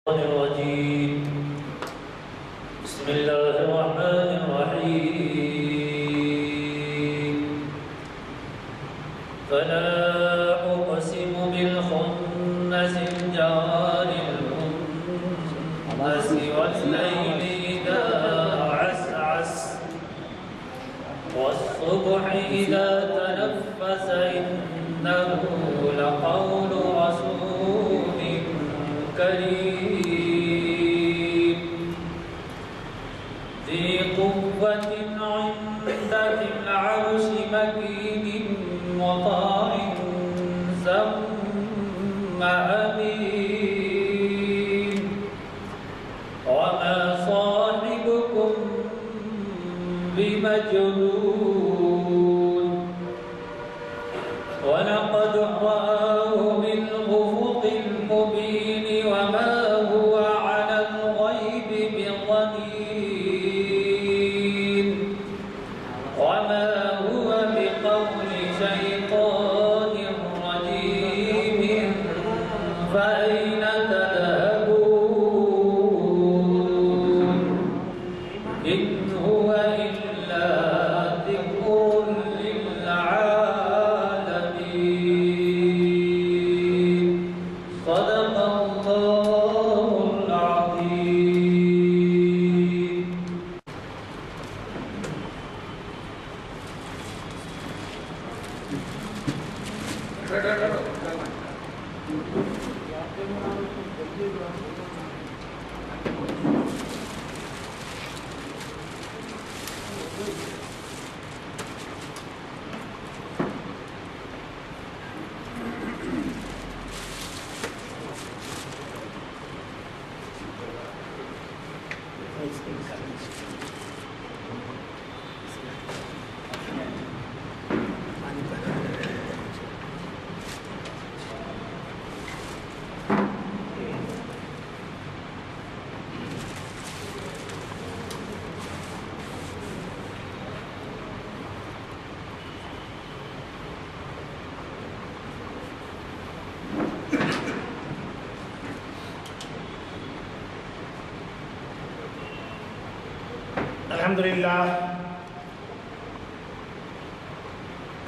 الرجيم بسم الله الرحمن الرحيم فلا أقسم بالخنس الجوار الكنس والليل إذا عسعس والصبح إذا تنفس إنه لقول رسول كريم ذي قوة عند ذي العرش مكين مطاع ثم أمين وما صاحبكم بمجنون ولقد رآه بالأفق المبين وما هو على الغيب بضنين وما هو بقول شيطان رجيم فأين تذهبون إن هو إلا ذكر للعالمين صدق الله العظيم.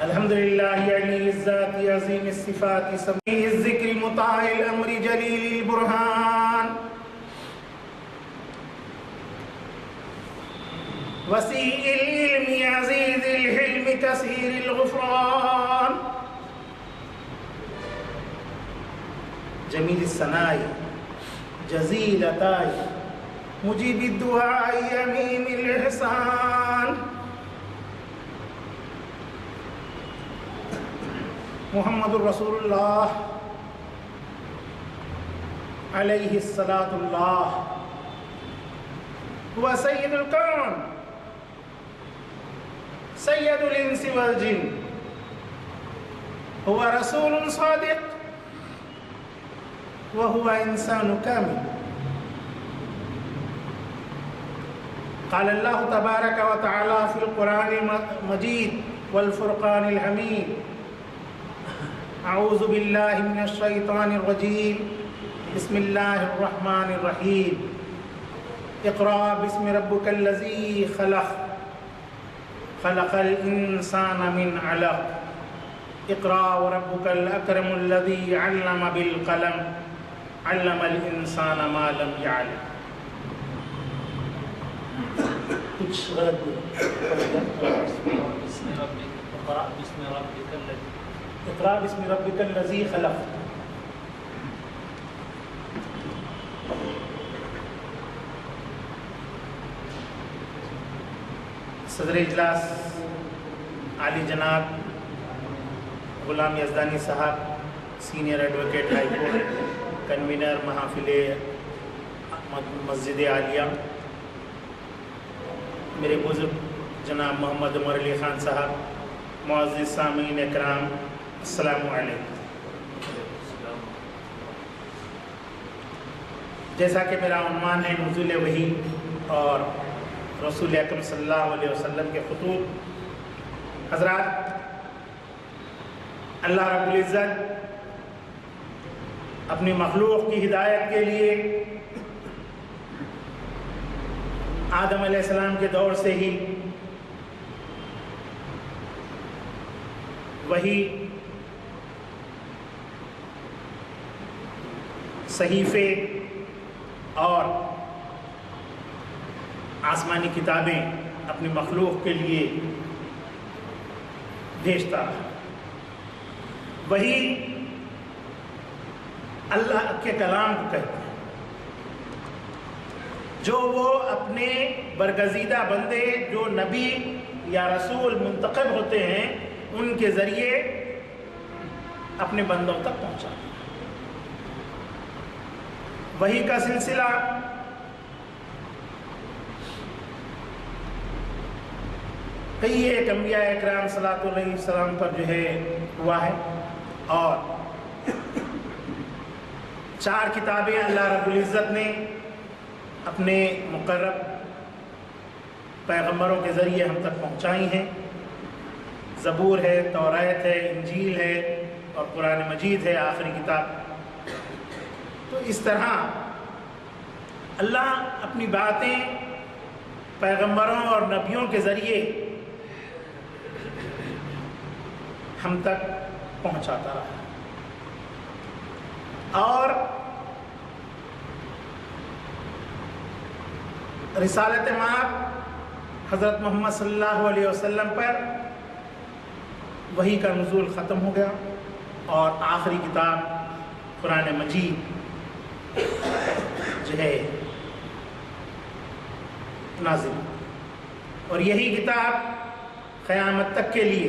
الحمد لله علي الذات عظيم الصفات سميع الذكر مطاع الأمر جليل البرهان وسيع العلم عزيز الحلم كثير الغفران جميل الثناء جزيل العطاء مجيب الدعاء يمين الإحسان محمد رسول الله عليه الصلاة الله هو سيد الكون سيد الإنس والجن هو رسول صادق وهو إنسان كامل. قال الله تبارك وتعالى في القرآن المجيد والفرقان الحميد أعوذ بالله من الشيطان الرجيم بسم الله الرحمن الرحيم اقرأ باسم ربك الذي خلق خلق الإنسان من علق اقرأ وربك الأكرم الذي علم بالقلم علم الإنسان ما لم يعلم. کچھ غلط اقرأ باسم ربك الذي خلق. صدر اجلاس عالی جناب غلام یزدانی صاحب senior advocate high court convener محافل مسجد عالیہ، میرے بزرگ جناب محمد عمر علی خان صاحب، معزز سامعین اکرام، السلام علیکم. جیسا کہ میرا عنوان ہے نزول وحی اور رسول اکرم صلی اللہ علیہ وسلم کے خطوط. حضرات، اللہ رب العزت اپنی مخلوق کی ہدایت کے لیے آدم علیہ السلام کے دور سے ہی وہی صحیفے اور آسمانی کتابیں اپنی مخلوق کے لیے بھیجتا رہا. وہی اللہ کے کلام کو کہتے ہیں جو وہ اپنے برگزیدہ بندے جو نبی یا رسول منتخب ہوتے ہیں ان کے ذریعے اپنے بندوں تک پہنچاتے ہیں. وحی کا سلسلہ کئی ایک انبیاء اکرام صلی اللہ علیہ وسلم پر جو ہے ہوا ہے اور 4 کتابیں اللہ رب العزت نے اپنے مقرب پیغمبروں کے ذریعے ہم تک پہنچائی ہیں. زبور ہے، توریت ہے، انجیل ہے اور قرآن مجید ہے آخری کتاب. تو اس طرح اللہ اپنی باتیں پیغمبروں اور نبیوں کے ذریعے ہم تک پہنچاتا رہا. اور رسالت مآب حضرت محمد صلی اللہ علیہ وسلم پر وحی کا نزول ختم ہو گیا اور آخری کتاب قرآن مجید جو ہے نازل. اور یہی کتاب قیامت تک کے لیے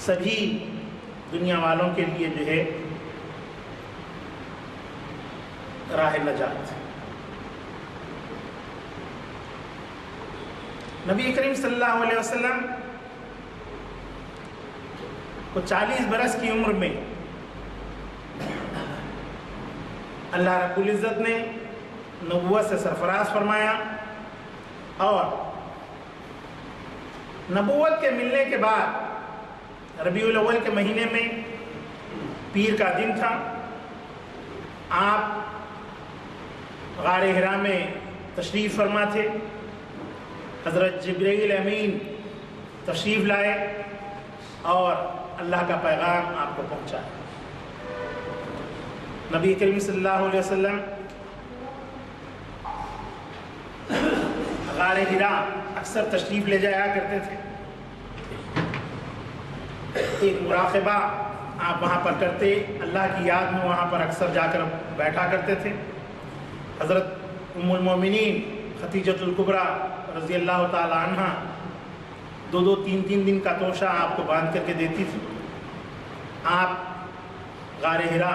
سبھی دنیا والوں کے لیے جو ہے راہ نجات. نبی کریم صلی اللہ علیہ وسلم کو 40 برس کی عمر میں اللہ رب العزت نے نبوت سے سرفراز فرمایا اور نبوت کے ملنے کے بعد ربیع الاول کے مہینے میں پیر کا دن تھا. آپ غار حرا میں تشریف فرما تھے. حضرت جبرائیل امین تشریف لائے اور اللہ کا پیغام آپ کو پہنچایا. نبی کریم صلی اللہ علیہ وسلم غار حرا اکثر تشریف لے جایا کرتے تھے. ایک مراقبہ آپ وہاں پر کرتے، اللہ کی یاد میں وہاں پر اکثر جا کر بیٹھا کرتے تھے. حضرت ام المومنین خدیجۃ الکبریٰ رضی اللہ تعالی عنہ 2-2 3-3 دن کا توشہ آپ کو باندھ کر کے دیتی تھی. آپ غار حرا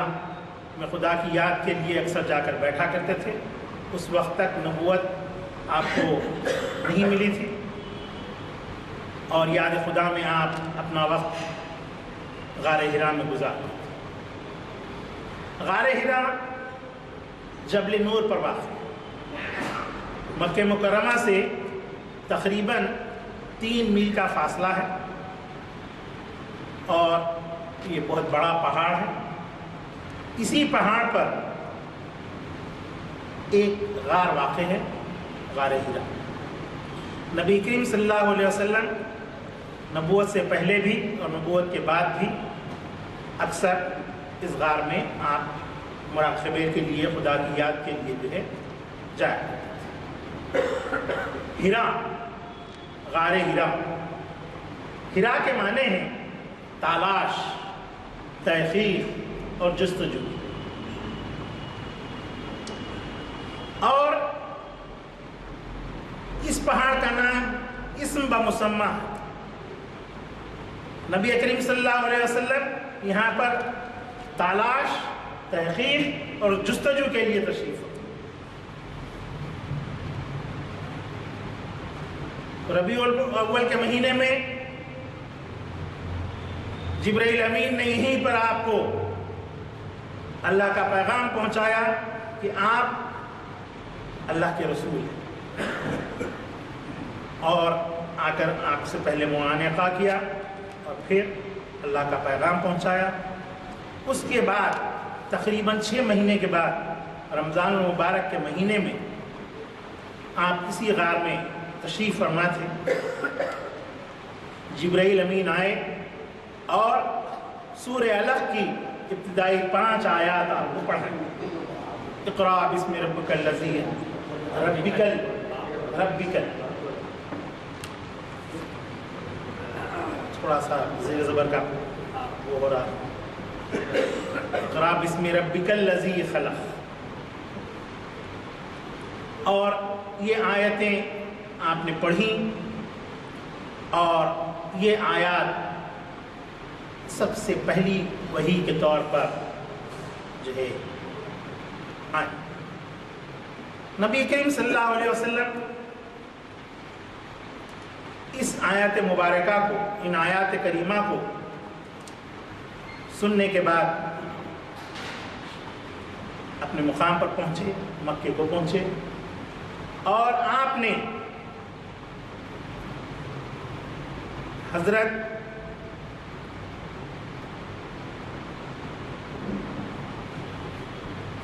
میں خدا کی یاد کے لیے اکثر جا کر بیٹھا کرتے تھے. اس وقت تک نبوت آپ کو نہیں ملی تھی اور یاد خدا میں آپ اپنا وقت غار حرا میں گزارتے تھے. غار حرا جبل نور پر واقع ہے. مکہ مکرمہ سے تقریباً 3 میل کا فاصلہ ہے اور یہ بہت بڑا پہاڑ ہے. اسی پہاڑ پر ایک غار واقع ہے، غار حرا. نبی کریم صلی اللہ علیہ وسلم نبوت سے پہلے بھی اور نبوت کے بعد بھی اکثر اس غار میں آپ مراقبے کے لیے، خدا کی یاد کے لیے جو ہے جایا کرتے تھے. حرا، غار حرا، حرا کے معنی ہیں تالاش، تحقیق اور جستجو. اور اس پہاڑ کا نام اسم بمسمہ ہے. نبی کریم صلی اللہ علیہ وسلم یہاں پر تالاش، تحقیق اور جستجو کے لیے تشریف ہو. ربیع الاول کے مہینے میں جبرائیل امین نے یہیں پر آپ کو اللہ کا پیغام پہنچایا کہ آپ اللہ کے رسول ہیں، اور آ کر آپ سے پہلے معانقہ کیا اور پھر اللہ کا پیغام پہنچایا. اس کے بعد تقریباً 6 مہینے کے بعد رمضان المبارک کے مہینے میں آپ کسی غار میں تشریف فرما تھے، جبرائیل امین آئے اور سورہ علق کی ابتدائی 5 آیات آپ کو پڑھائیں۔ اقرأ بسم ربک الذی ربک تھوڑا سا زیر زبر کا وہ ہو رہا ہے، اقرأ بسم ربک الذی خلق۔ اور یہ آیتیں آپ نے پڑھی اور یہ آیات سب سے پہلی وحی کے طور پر جو ہے آئیں۔ نبی کریم صلی اللہ علیہ وسلم اس آیات مبارکہ کو، ان آیات کریمہ کو سننے کے بعد اپنے مقام پر پہنچے، مکے کو پہنچے، اور آپ نے حضرت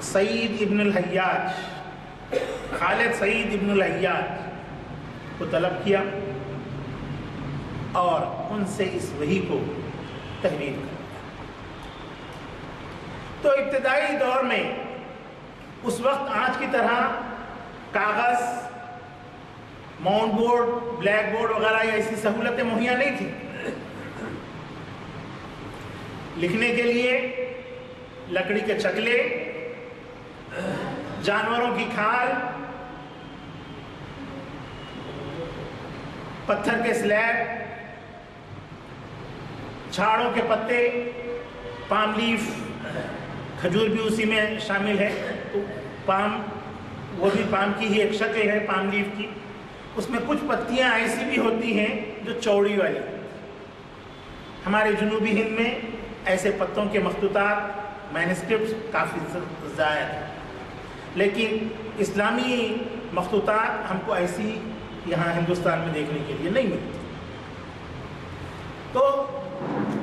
سعید ابن الحیاج، خالد سعید ابن الحیاج کو طلب کیا اور ان سے اس وحی کو تحریر کر دیا۔ تو ابتدائی دور میں اس وقت آج کی طرح کاغذ، ماؤنٹ بورڈ، بلیک بورڈ وغیرہ یا ایسی سہولتیں مہیا نہیں تھیں۔ لکھنے کے لیے لکڑی کے چکلے، جانوروں کی کھال، پتھر کے سلیب، جھاڑوں کے پتے، پام لیف، کھجور بھی اسی میں شامل ہے، تو پام، وہ بھی پام کی ہی ایک شکل ہے پام لیف کی۔ اس میں کچھ پتیاں ایسی بھی ہوتی ہیں جو چوڑی والی۔ ہمارے جنوبی ہند میں ایسے پتوں کے مخطوطات، مینuscripts کافی زائد ہیں، لیکن اسلامی مخطوطات ہم کو ایسی یہاں ہندوستان میں دیکھنے کے لیے نہیں ملتی۔ تو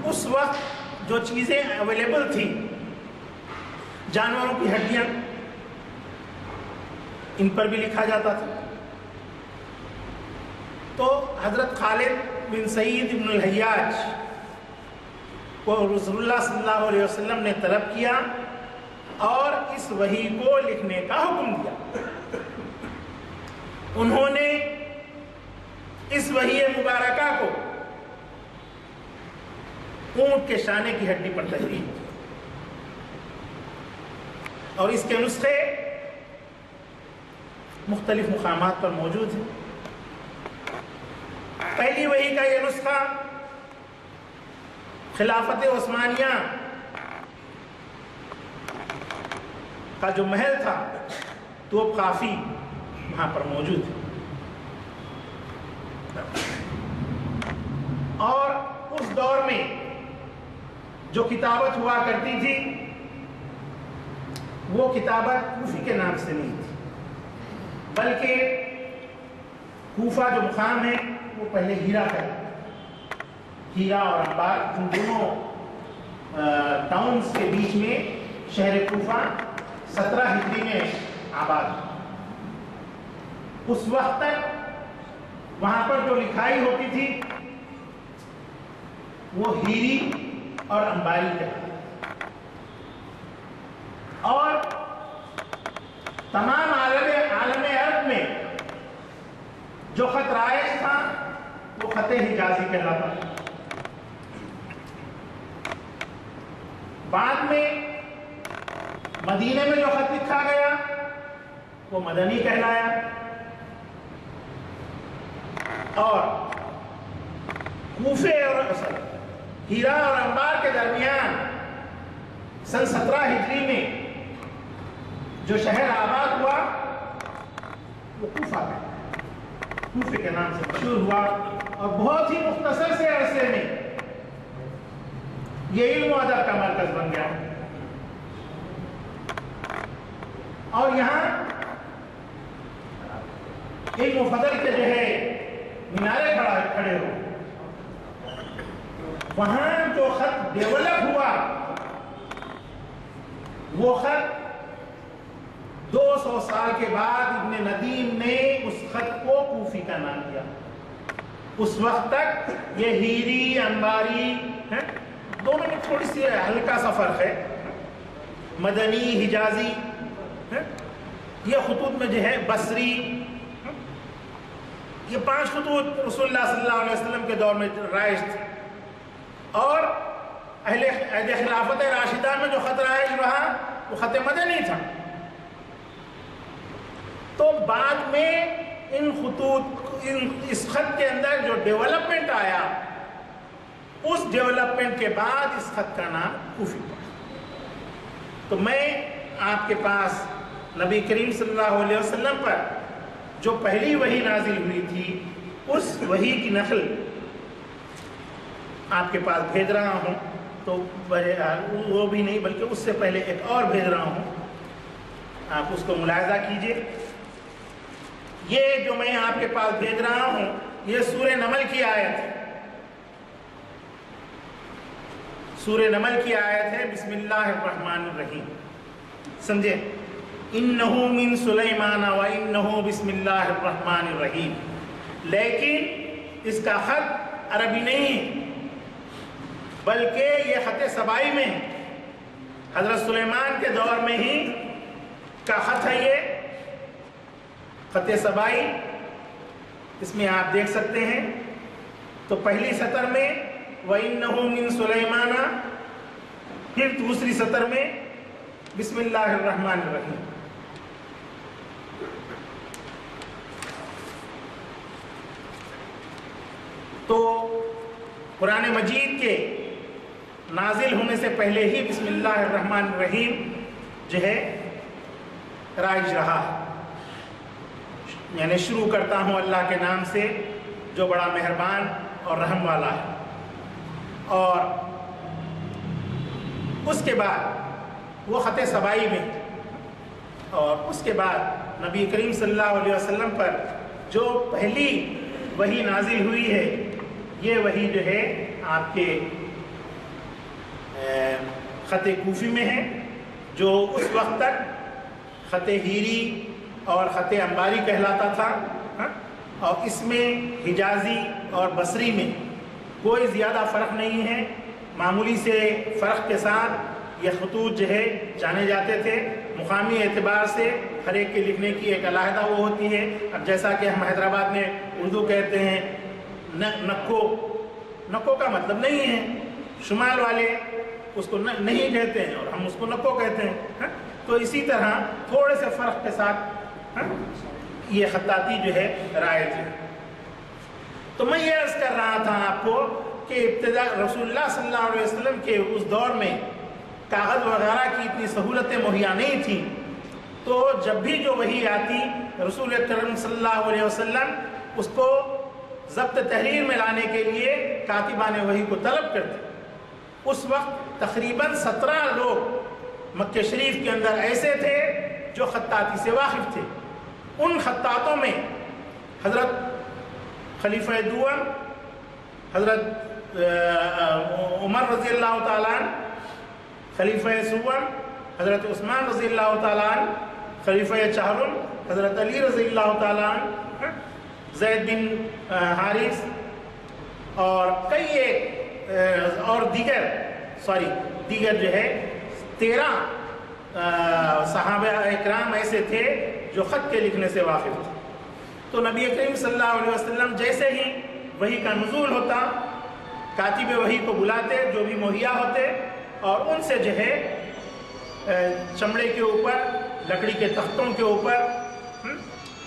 اس وقت جو چیزیں اویلیبل تھیں، جانوروں کی ہڈیاں، ان پر بھی لکھا جاتا تھا۔ تو حضرت خالد بن سعید ابن الحیاج کو رسول اللہ صلی اللہ علیہ وسلم نے طلب کیا اور اس وحی کو لکھنے کا حکم دیا۔ انہوں نے اس وحی مبارکہ کو اونٹ کے شانے کی ہڈی پر تحریر کی اور اس کے نسخے مختلف مقامات پر موجود ہیں۔ پہلی وحی کا یہ نسخہ خلافت عثمانیہ کا جو محل تھا تو کافی وہاں پر موجود ہے، اور اس دور میں جو کتابت ہوا کرتی تھی وہ کتابت کوفی کے نام سے نہیں تھی، بلکہ کوفہ جو مقام ہے وہ پہلے ہیرا ہے۔ ہیرا اور انبار ان دونوں ٹاؤنز کے بیچ میں شہر کوفہ 17 ہجری میں آباد۔ اس وقت تک وہاں پر جو لکھائی ہوتی تھی وہ ہیری اور انباری ہے، اور تمام عالم عرب میں جو خط رائج تھا وہ خط حجازی کہلاتا تھا۔ بعد میں مدینے میں جو خط لکھا گیا وہ مدنی کہلایا، اور کوفے اور ہیرا اور انبار کے درمیان سن 17 ہجری میں جو شہر آباد ہوا وہ کوفہ ہے، کوفے کے نام سے مشہور ہوا، اور بہت ہی مختصر سے عرصے میں یہ علم و ادب کا مرکز بن گیا، اور یہاں علم و فضل کے جو ہے مینارے کھڑے ہو۔ وہاں جو خط ڈیولپ ہوا وہ خط 200 سال کے بعد ابن ندیم نے اس خط کو کوفی کا نام دیا. اس وقت تک یہ ہیری انباری دونوں میں تھوڑی سی ہلکا سا فرق ہے. مدنی حجازی یہ خطوط میں جو ہے بصری، یہ 5 خطوط رسول اللہ صلی اللہ علیہ وسلم کے دور میں رائج تھے. اور عہد خلافت راشدہ میں جو خط رائج رہا وہ خط مدنی تھا. تو بعد میں ان خطوط اس خط کے اندر جو ڈیولپمنٹ آیا، اس ڈیولپمنٹ کے بعد اس خط کا نام کوفی پڑا. تو میں آپ کے پاس نبی کریم صلی اللہ علیہ وسلم پر جو پہلی وحی نازل ہوئی تھی اس وحی کی نقل آپ کے پاس بھیج رہا ہوں. تو وہ بھی نہیں بلکہ اس سے پہلے ایک اور بھیج رہا ہوں، آپ اس کو ملاحظہ کیجئے. یہ جو میں آپ کے پاس بھیج رہا ہوں یہ سورہ نمل کی آیت ہے. سورہ نمل کی آیت ہے. بسم اللہ الرحمن الرحیم. سمجھے؟ انہو من سلیمان و انہو بسم اللہ الرحمن الرحیم. لیکن اس کا خط عربی نہیں بلکہ یہ خط سبائی میں ہے. حضرت سلیمان کے دور میں ہی کا خط ہے یہ خط سبائی. اس میں آپ دیکھ سکتے ہیں. تو پہلی سطر میں وَإِنَّهُ مِن سُلَيْمَانَ، پھر دوسری سطر میں بسم اللہ الرحمن الرحیم. تو قرآن مجید کے نازل ہونے سے پہلے ہی بسم اللہ الرحمن الرحیم جو ہے رائج رہا. یعنی شروع کرتا ہوں اللہ کے نام سے جو بڑا مہربان اور رحم والا ہے. اور اس کے بعد وہ خط سبائی میں، اور اس کے بعد نبی کریم صلی اللہ علیہ وسلم پر جو پہلی وحی نازل ہوئی ہے یہ وحی جو ہے آپ کے خط کوفی میں ہے، جو اس وقت تک خط ہیری اور خط انباری کہلاتا تھا. اور اس میں حجازی اور بصری میں کوئی زیادہ فرق نہیں ہے. معمولی سے فرق کے ساتھ یہ خطوط جو ہے جانے جاتے تھے. مقامی اعتبار سے ہر ایک کے لکھنے کی ایک علیحدہ وہ ہوتی ہے. اب جیسا کہ ہم حیدرآباد میں اردو کہتے ہیں نکو، نکو کا مطلب نہیں ہے. شمال والے اس کو نہیں کہتے ہیں اور ہم اس کو نکو کہتے ہیں. تو اسی طرح تھوڑے سے فرق کے ساتھ یہ خطاطی جو ہے رائج ہے. تو میں یہ عرض کر رہا تھا آپ کو کہ ابتدا رسول اللہ صلی اللہ علیہ وسلم کے اس دور میں کاغذ وغیرہ کی اتنی سہولتیں مہیا نہیں تھیں. تو جب بھی جو وحی آتی رسول کریم صلی اللہ علیہ وسلم اس کو ضبط تحریر میں لانے کے لیے کاتبان وحی کو طلب کرتے. اس وقت تقریباً 17 لوگ مکہ شریف کے اندر ایسے تھے جو خطاطی سے واقف تھے. ان خطاطوں میں حضرت خلیفہ دوم حضرت عمر رضی اللہ تعالیٰ عنہ، خلیفہ سوم حضرت عثمان رضی اللہ تعالیٰ عنہ، خلیفہ چہرم حضرت علی رضی اللہ تعالیٰ عنہ، زید بن حارث اور کئی ایک اور دیگر جو ہے 13 صحابہ اکرام ایسے تھے جو خط کے لکھنے سے واقف تھے. تو نبی کریم صلی اللہ علیہ وسلم جیسے ہی وحی کا نزول ہوتا کاتب وحی کو بلاتے جو بھی مہیا ہوتے اور ان سے جو ہے چمڑے کے اوپر، لکڑی کے تختوں کے اوپر،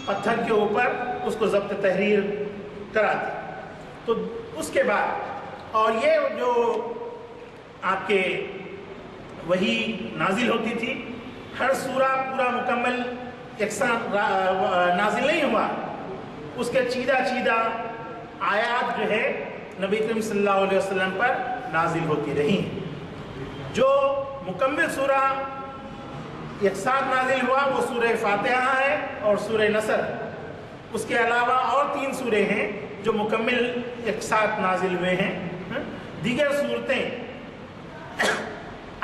پتھر کے اوپر اس کو ضبط تحریر کراتے. تو اس کے بعد اور یہ جو آپ کے وحی نازل ہوتی تھی ہر سورہ پورا مکمل یکساں نازل نہیں ہوا. اس کے چیدہ آیات جو ہے نبی کریم صلی اللہ علیہ وسلم پر نازل ہوتی رہی. جو مکمل سورہ ایک ساتھ نازل ہوا وہ سورہ فاتحہ ہے اور سورہ نصر. اس کے علاوہ اور 3 سورے ہیں جو مکمل ایک ساتھ نازل ہوئے ہیں. دیگر صورتیں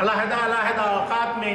علیحدہ اوقات میں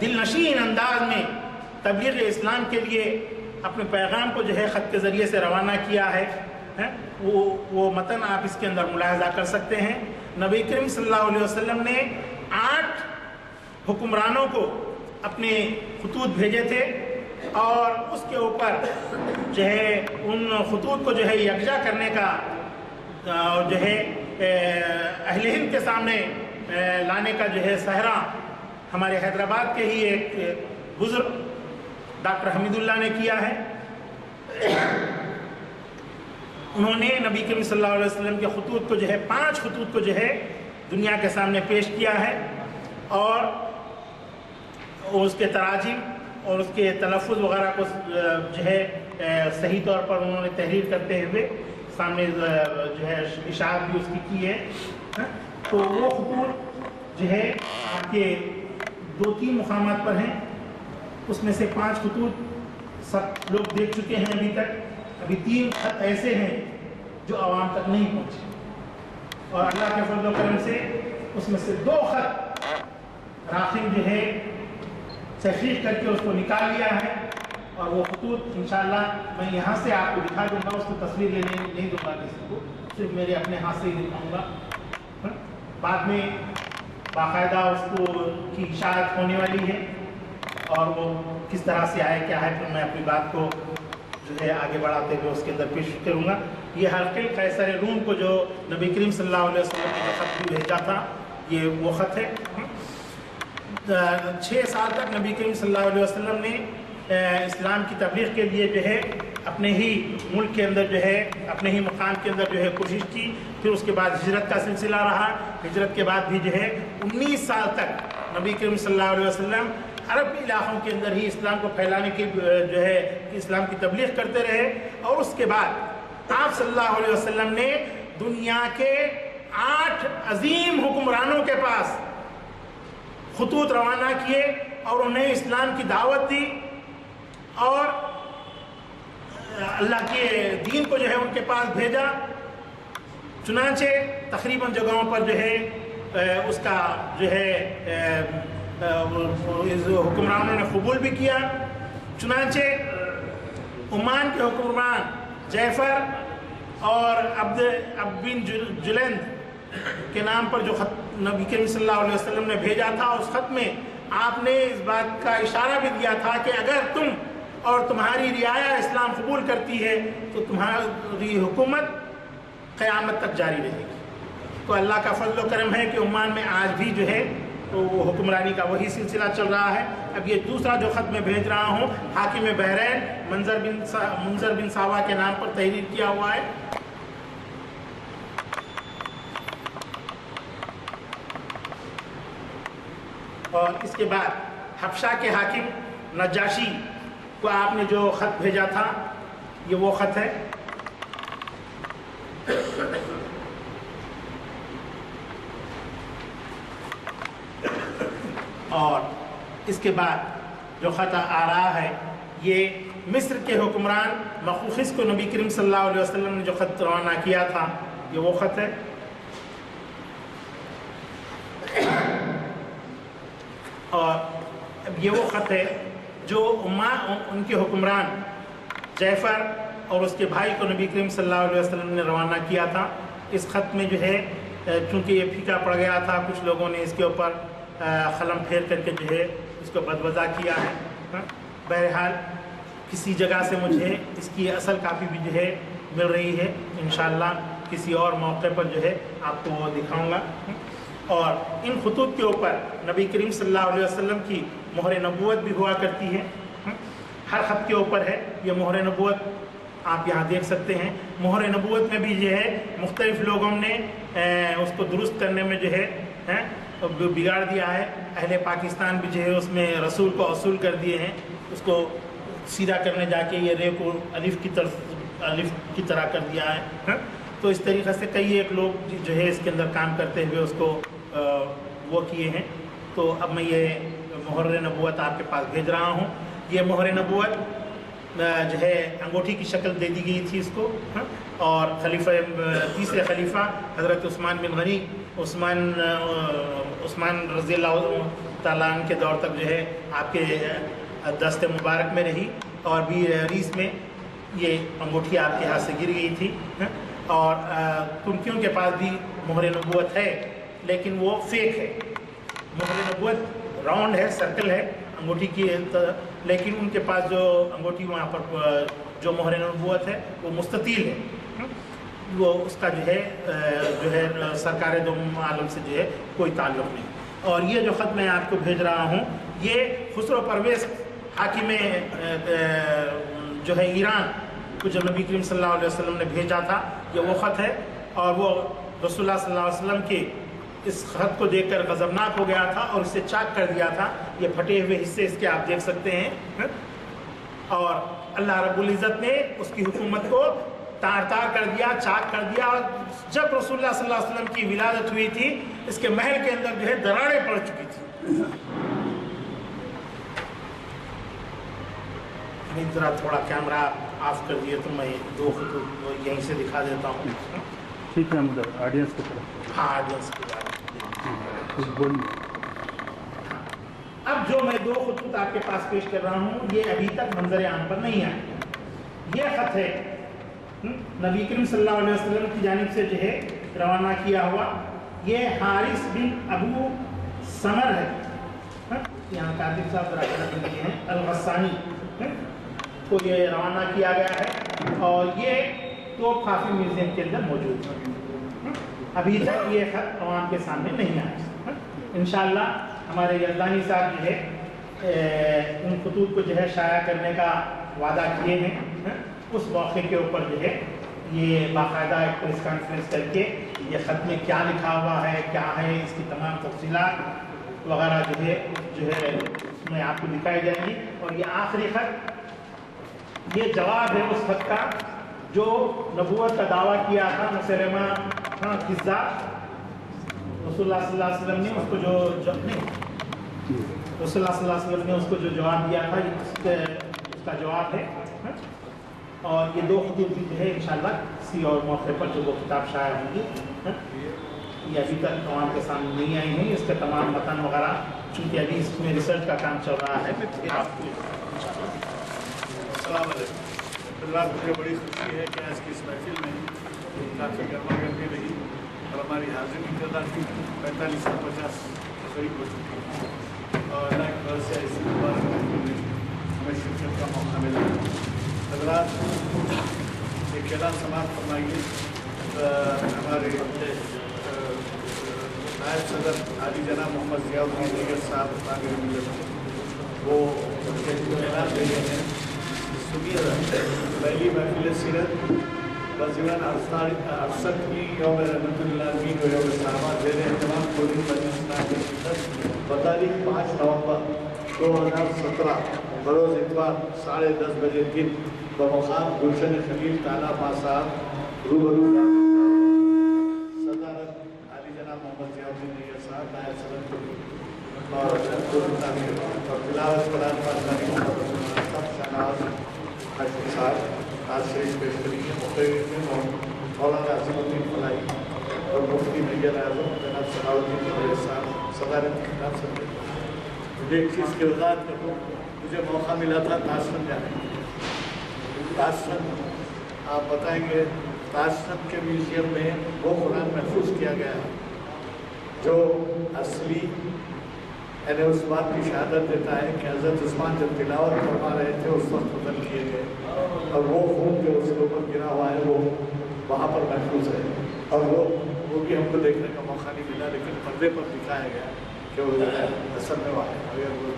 دل نشین انداز میں تبلیغ اسلام کے لیے اپنے پیغام کو جو ہے خط کے ذریعے سے روانہ کیا ہے، وہ متن آپ اس کے اندر ملاحظہ کر سکتے ہیں۔ نبی کریم صلی اللہ علیہ وسلم نے 8 حکمرانوں کو اپنے خطوط بھیجے تھے، اور اس کے اوپر جو ہے ان خطوط کو جو ہے یکجا کرنے کا اور جو ہے اہل ہند کے سامنے لانے کا جو ہے سہرا ہمارے حیدرآباد کے ہی ایک بزرگ ڈاکٹر حمید اللہ نے کیا ہے۔ انہوں نے نبی کریم صلی اللہ علیہ وسلم کے خطوط کو جو ہے 5 خطوط کو جو ہے دنیا کے سامنے پیش کیا ہے، اور اس کے تراجم اور اس کے تلفظ وغیرہ کو جو ہے صحیح طور پر انہوں نے تحریر کرتے ہوئے سامنے جو ہے اشاعت بھی اس کی ہے۔ تو وہ خطوط جو ہے آپ کے 2-3 مقامات پر ہیں، اس میں سے 5 خطوط سب لوگ دیکھ چکے ہیں ابھی تک، ابھی 3 خط ایسے ہیں جو عوام تک نہیں پہنچے، اور اللہ کے فضل و کرم سے اس میں سے 2 خط راخم جو ہے تحقیق کر کے اس کو نکال لیا ہے، اور وہ خطوط انشاءاللہ میں یہاں سے آپ کو دکھا دوں گا، اس کو تصویر لینے نہیں دوں گا کسی کو، صرف میرے اپنے ہاتھ سے ہی دکھاؤں گا۔ بعد میں باقاعدہ اس کو کی اشاعت ہونے والی ہے، اور وہ کس طرح سے آئے کیا ہے، پھر میں اپنی بات کو جو ہے آگے بڑھاتے ہوئے اس کے اندر پیش کروں گا۔ یہ ہرقل قیصر روم کو جو نبی کریم صلی اللہ علیہ وسلم نے خط بھی بھیجا تھا، یہ وہ خط ہے۔ 6 سال تک نبی کریم صلی اللہ علیہ وسلم نے اسلام کی تبلیغ کے لیے جو ہے اپنے ہی ملک کے اندر جو ہے اپنے ہی مقام کے اندر جو ہے کوشش کی، پھر اس کے بعد ہجرت کا سلسلہ رہا، ہجرت کے بعد بھی جو ہے 19 سال تک نبی کریم صلی اللہ علیہ وسلم عربی علاقوں کے اندر ہی اسلام کو پھیلانے کی جو ہے اسلام کی تبلیغ کرتے رہے، اور اس کے بعد آپ صلی اللہ علیہ وسلم نے دنیا کے 8 عظیم حکمرانوں کے پاس خطوط روانہ کیے اور انہیں اسلام کی دعوت دی، اور اللہ کے دین کو جو ہے ان کے پاس بھیجا۔ چنانچہ تقریباً جگہوں پر جو ہے اس کا جو ہے حکمرانوں نے قبول بھی کیا۔ چنانچہ عمان کے حکمران جعفر اور عبد بن جلند کے نام پر جو خط نبی کریم صلی اللہ علیہ وسلم نے بھیجا تھا، اس خط میں آپ نے اس بات کا اشارہ بھی دیا تھا کہ اگر تم اور تمہاری رعایا اسلام قبول کرتی ہے تو تمہاری حکومت قیامت تک جاری رہے گی۔ تو اللہ کا فضل و کرم ہے کہ عمان میں آج بھی جو ہے تو وہ حکمرانی کا وہی سلسلہ چل رہا ہے۔ اب یہ دوسرا جو خط میں بھیج رہا ہوں حاکم بحرین منظر بن ساوا کے نام پر تحریر کیا ہوا ہے۔ اور اس کے بعد حبشہ کے حاکم نجاشی کو آپ نے جو خط بھیجا تھا، یہ وہ خط ہے۔ اور اس کے بعد جو خط آ رہا ہے یہ مصر کے حکمران مخوخس کو نبی کریم صلی اللہ علیہ وسلم نے جو خط روانہ کیا تھا، یہ وہ خط ہے۔ اور اب یہ وہ خط ہے جو ان کے حکمران جعفر اور اس کے بھائی کو نبی کریم صلی اللہ علیہ وسلم نے روانہ کیا تھا۔ اس خط میں جو ہے چونکہ یہ پھیکا پڑ گیا تھا، کچھ لوگوں نے اس کے اوپر قلم پھیر کر کے جو ہے اس کو بدوضع کیا ہے۔ بہرحال کسی جگہ سے مجھے اس کی اصل کاپی بھی جو ہے مل رہی ہے، انشاءاللہ کسی اور موقع پر جو ہے آپ کو وہ دکھاؤں گا۔ اور ان خطوط کے اوپر نبی کریم صلی اللہ علیہ وسلم کی مہر نبوت بھی ہوا کرتی ہے، ہر خط کے اوپر ہے یہ مہر نبوت، آپ یہاں دیکھ سکتے ہیں۔ مہر نبوت میں بھی جو ہے مختلف لوگوں نے اس کو درست کرنے میں جو ہے بگاڑ دیا ہے۔ اہل پاکستان بھی جو ہے اس میں رسول کو اصول کر دیے ہیں، اس کو سیدھا کرنے جا کے یہ رے کو الف کی طرح کر دیا ہے۔ تو اس طریقے سے کئی ایک لوگ جو ہے اس کے اندر کام کرتے ہوئے اس کو وہ کیے ہیں۔ تو اب میں یہ مہر نبوت آپ کے پاس بھیج رہا ہوں۔ یہ مہر نبوت جو ہے انگوٹھی کی شکل دے دی گئی تھی اس کو، اور تیسرے خلیفہ حضرت عثمان بن غنی عثمان رضی اللہ تعالیٰ عنہ کے دور تک جو ہے آپ کے دست مبارک میں رہی، اور بھی ریس میں یہ انگوٹھی آپ کے ہاتھ سے گر گئی تھی، اور ترکیوں کے پاس بھی مہر نبوت ہے لیکن وہ فیک ہے۔ مہر نبوت راؤنڈ ہے، سرکل ہے انگوٹھی کی، لیکن ان کے پاس جو انگوٹھی وہاں پر جو مہر نبوت ہے وہ مستطیل ہے، وہ اس کا جو ہے سرکار دو عالم سے جو ہے کوئی تعلق نہیں۔ اور یہ جو خط میں آپ کو بھیج رہا ہوں یہ خسرو پرویز حاکم جو ہے ایران کو جو نبی کریم صلی اللہ علیہ وسلم نے بھیجا تھا، یہ وہ خط ہے، اور وہ رسول اللہ صلی اللہ علیہ وسلم کے اس خط کو دیکھ کر غضبناک ہو گیا تھا اور اسے چاک کر دیا تھا۔ یہ پھٹے ہوئے حصے اس کے آپ دیکھ سکتے ہیں، اور اللہ رب العزت نے اس کی حکومت کو تار تار کر دیا، چاک کر دیا۔ اور جب رسول اللہ صلی اللہ علیہ وسلم کی ولادت ہوئی تھی اس کے محل کے اندر جو ہے دراڑیں پڑ چکی تھی۔ ذرا تھوڑا کیمرہ آف کر دیے تو میں دو خطوط یہیں سے دکھا دیتا ہوں۔ ٹھیک ہے، مطلب آڈینس کی طرف، ہاں آڈینس کی بات۔ کچھ بولیے۔ اب جو میں دو خطوط آپ کے پاس پیش کر رہا ہوں یہ ابھی تک منظر عام پر نہیں آئے۔ یہ خط ہے نبی کریم صلی اللہ علیہ وسلم کی جانب سے جو ہے روانہ کیا ہوا، یہ حارث بن ابو سمر ہے، یہاں کاتب صاحب ذرا ہیں الغسانی کو یہ روانہ کیا گیا ہے، اور یہ تو کافی میوزیم کے اندر موجود ہے۔ ابھی تک یہ خط عوام کے سامنے نہیں آیا۔ انشاءاللہ ہمارے یزدانی صاحب جو ہے ان خطوط کو جو ہے شائع کرنے کا وعدہ کیے ہیں۔ اس موقع کے اوپر جو ہے یہ باقاعدہ ایک پریس کانفرنس کر کے یہ خط میں کیا لکھا ہوا ہے، کیا ہے، اس کی تمام تفصیلات وغیرہ جو ہے اس میں آپ کو دکھائی جائیں گی۔ اور یہ آخری خط یہ جواب ہے اس خط کا جو نبوت کا دعویٰ کیا تھا مسلمہ کذاب۔ رسول اللہ صلی اللہ علیہ وسلم نے اس کو رسول اللہ صلی اللہ علیہ وسلم نے اس کو جو جواب دیا تھا اس کا جواب ہے۔ اور یہ دو خطوط بھی جو ہے انشاءاللہ کسی اور موقع پر جو وہ کتاب شائع ہوں گی، یہ ابھی تک عوام کے سامنے نہیں آئی ہیں۔ اس کے تمام متن وغیرہ چونکہ ابھی اس میں ریسرچ کا کام چل رہا ہے۔ السلام علیکم۔ حضرات، مجھے بڑی خوشی ہے کہ آج کی اس محفل میں کافی گرما گرمی رہی اور ہماری حاضری کی تعداد 45 سے 50 کے قریب ہو چکی ہے، اور اللہ کی وجہ سے اس مبارک محفل میں ہمیں شرکت کا موقع ملا۔ حضرات، ایک اعلان سماعت فرمائیے۔ ہمارے نائب صدر عالی جناب محمد ضیاء الدین نیگر صاحب تعمیر ملت وہ اعلان دے رہے ہیں۔ سنیے، پہلی محفل سیرت وزیران ارسطوی یوم رحمۃ اللہ علیہ و یوم صحابہ زیر اہتمام کورین مجلس کی شرکت بتاریخ 5 نومبر 2017 بروز اتوار 10:30 بجے دن بمقام گلشن خلیل تعالیٰ صاحب روبرو صدارت عالی جناب محمد ضیاء الدین نیگر صاحب نائب صدر اور تلاوت قرآن پاک شہناز حاجی صاحب آج شریف پیش کریں گے۔ مقرر میں مولانا عظیم الدین فلاحی اور مفتی نیر اعظم جناب ثناء الدین فلاحی صاحب صدارت کی خطاب سے مجھے ایک چیز کی وضاحت کر دوں۔ مجھے موقع ملا تھا تاشقند جانے کا۔ تاشقند آپ بتائیں گے، تاشقند کے میوزیم میں وہ قرآن محفوظ کیا گیا ہے جو اصلی یعنی اس بات کی شہادت دیتا ہے کہ حضرت عثمان جب تلاوت فرما رہے تھے اس وقت قتل کیے گئے، اور وہ خون جو اس کے اوپر گرا ہوا ہے وہ وہاں پر محفوظ ہے، اور وہ بھی ہم کو دیکھنے کا موقع نہیں ملا، لیکن پردے پر دکھایا گیا کہ وہ جو ہے اصل میں وہاں ہے۔ اگر وہ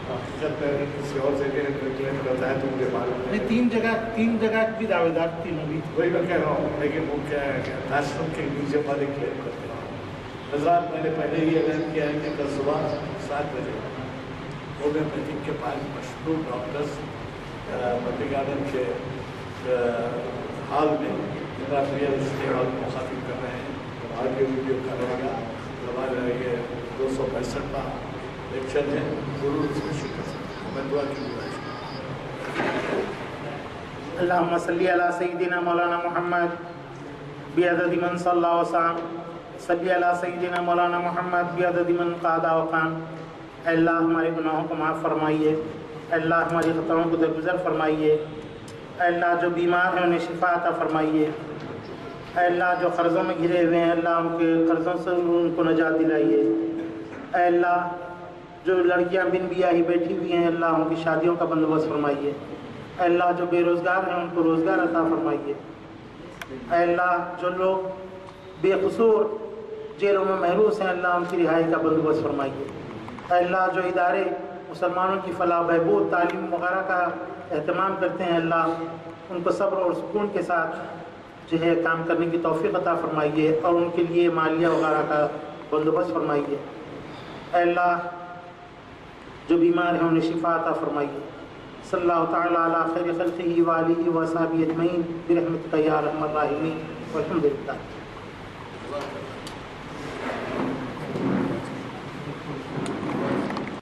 حقیقت میں اگر کسی اور جگہ کلیم کرتا ہے تو مجھے معلوم نہیں۔ 3 جگہ بھی دعوے دار تھی نبی، وہی میں کہہ رہا ہوں، لیکن وہ کیا ہے کہ تاشقند کے میوزیم والے کلیم کرتے ہیں۔ حضرات، میں نے پہلے ہی اعلان کیا ہے کہ کل صبح 7 بجے ہومیوپیتھک کے 5 مشہور ڈاکٹرز مٹی گارڈن کے ہال میں انٹرافیئر استعمال مخاطب کر رہے ہیں۔ آڈیو ویڈیو کا رہے گا، ہمارا یہ 265واں لیکچر ہے، ضرور اس میں شرکت کریں۔ میں دعا کی گزارش کروں۔ اللہم صلی علی سیدنا مولانا محمد بعدد من صلی اللہ وسلم، صلی علی سیدنا مولانا محمد بعدد من قعد وقام، اے اللہ ہمارے گناہوں کو معاف فرمائیے، اے اللہ ہماری خطاؤں کو درگزر فرمائیے، اے اللہ جو بیمار ہیں انہیں شفا عطا فرمائیے، اے اللہ جو قرضوں میں گھرے ہوئے ہیں اللہ ان کے قرضوں سے ان کو نجات دلائیے، اے اللہ جو لڑکیاں بن بیاہی بیٹھی ہوئی ہیں اللہ ان کی شادیوں کا بندوبست فرمائیے، اے اللہ جو بے روزگار ہیں ان کو روزگار عطا فرمائیے، اے اللہ جو لوگ بے قصور جیلوں میں محروس ہیں اللہ ان کی رہائی کا بندوبست فرمائیے، اے اللہ جو ادارے مسلمانوں کی فلاح و بہبود تعلیم وغیرہ کا اہتمام کرتے ہیں اللہ ان کو صبر اور سکون کے ساتھ جو ہے کام کرنے کی توفیق عطا فرمائیے اور ان کے لیے مالیہ وغیرہ کا بندوبست فرمائیے، اے اللہ جو بیمار ہیں انہیں شفا عطا فرمائیے۔ صلی اللہ تعالی علی خیر خلقہ وآلہ وصحبہ اجمعین برحمتک یا ارحم الراحمین والحمد للہ۔